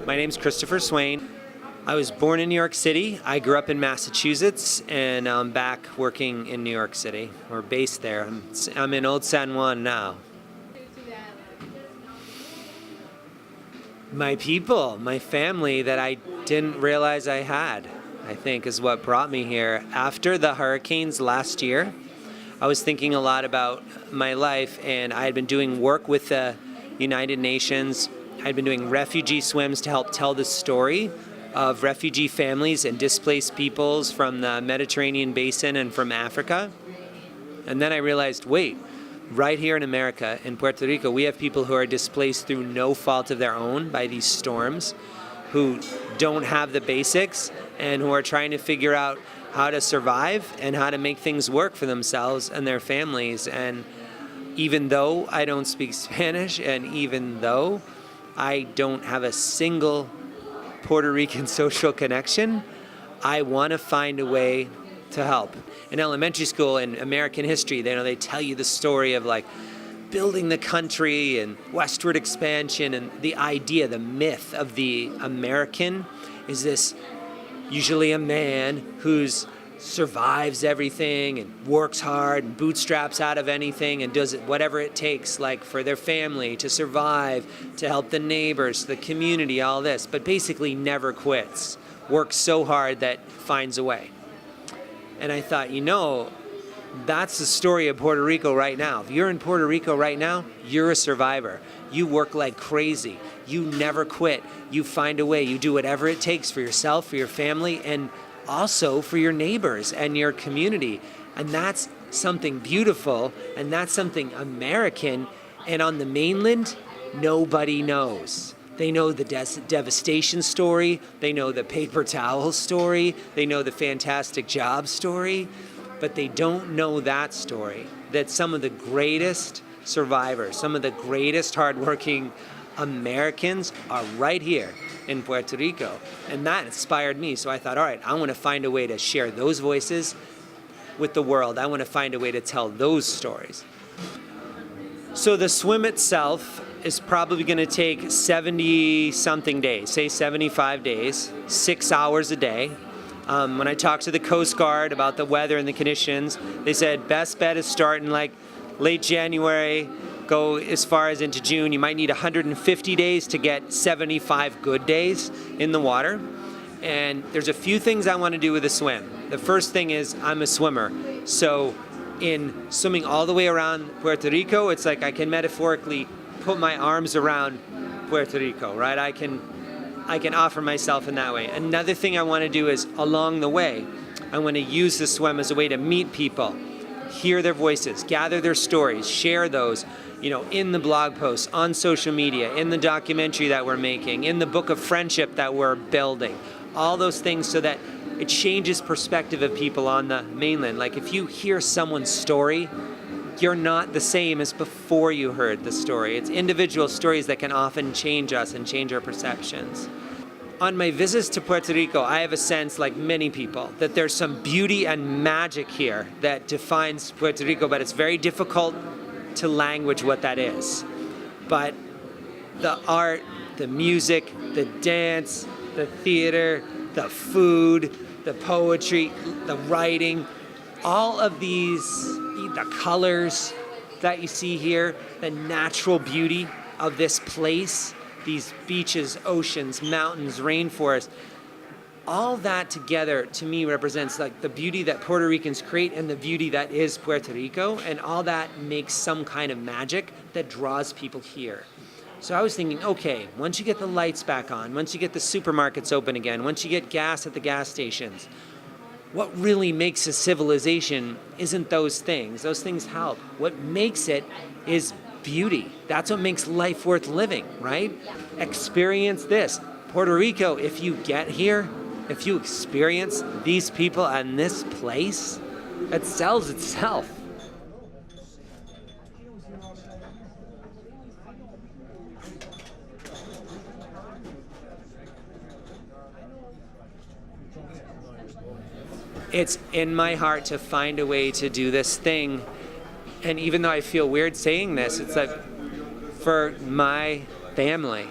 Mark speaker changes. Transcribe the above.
Speaker 1: My name's Christopher Swain. I was born in New York City. I grew up in Massachusetts, and I'm back working in New York City, or based there. I'm in Old San Juan now. My people, my family that I didn't realize I had, I think is what brought me here. After the hurricanes last year, I was thinking a lot about my life, and I had been doing work with the United Nations. I'd been doing refugee swims to help tell the story of refugee families and displaced peoples from the Mediterranean basin and from Africa. And then I realized, wait, right here in America, in Puerto Rico, we have people who are displaced through no fault of their own by these storms, who don't have the basics and who are trying to figure out how to survive and how to make things work for themselves and their families. And even though I don't speak Spanish, and even though I don't have a single Puerto Rican social connection, I want to find a way to help. In elementary school, in American history, they tell you the story of like building the country and westward expansion, and the idea, the myth of the American is this usually a man who's survives everything and works hard and bootstraps out of anything and does it whatever it takes, like for their family to survive, to help the neighbors, the community, all this, but basically never quits, works so hard that finds a way. And I thought, that's the story of Puerto Rico right now. If you're in Puerto Rico right now, you're a survivor. You work like crazy. You never quit. You find a way. You do whatever it takes for yourself, for your family, and also for your neighbors and your community. And that's something beautiful, and that's something American. And on the mainland, nobody knows. They know the devastation story, they know the paper towel story, they know the fantastic job story, but they don't know that story, that some of the greatest survivors, some of the greatest hardworking Americans are right here in Puerto Rico. And that inspired me. So I thought, all right, I want to find a way to share those voices with the world. I want to find a way to tell those stories. So the swim itself is probably going to take 70-something days, say 75 days, 6 hours a day. When I talked to the Coast Guard about the weather and the conditions, they said best bet is starting like late January, go as far as into June. You might need 150 days to get 75 good days in the water. And there's a few things I want to do with a swim. The first thing is I'm a swimmer. So in swimming all the way around Puerto Rico, it's like I can metaphorically put my arms around Puerto Rico, right? I can offer myself in that way. Another thing I want to do is along the way, I want to use the swim as a way to meet people, hear their voices, gather their stories, share those, in the blog posts, on social media, in the documentary that we're making, in the book of friendship that we're building, all those things, so that it changes perspective of people on the mainland. Like if you hear someone's story, you're not the same as before you heard the story. It's individual stories that can often change us and change our perceptions. On my visits to Puerto Rico, I have a sense, like many people, that there's some beauty and magic here that defines Puerto Rico, but it's very difficult to language what that is. But the art, the music, the dance, the theater, the food, the poetry, the writing, all of these, the colors that you see here, the natural beauty of this place, these beaches, oceans, mountains, rainforests, all that together to me represents like the beauty that Puerto Ricans create and the beauty that is Puerto Rico, and all that makes some kind of magic that draws people here. So I was thinking, okay, once you get the lights back on, once you get the supermarkets open again, once you get gas at the gas stations, what really makes a civilization isn't those things. Those things help. What makes it is beauty. That's what makes life worth living, right? Experience this. Puerto Rico, if you get here, if you experience these people and this place, it sells itself. It's in my heart to find a way to do this thing And even though I feel weird saying this, it's like for my family,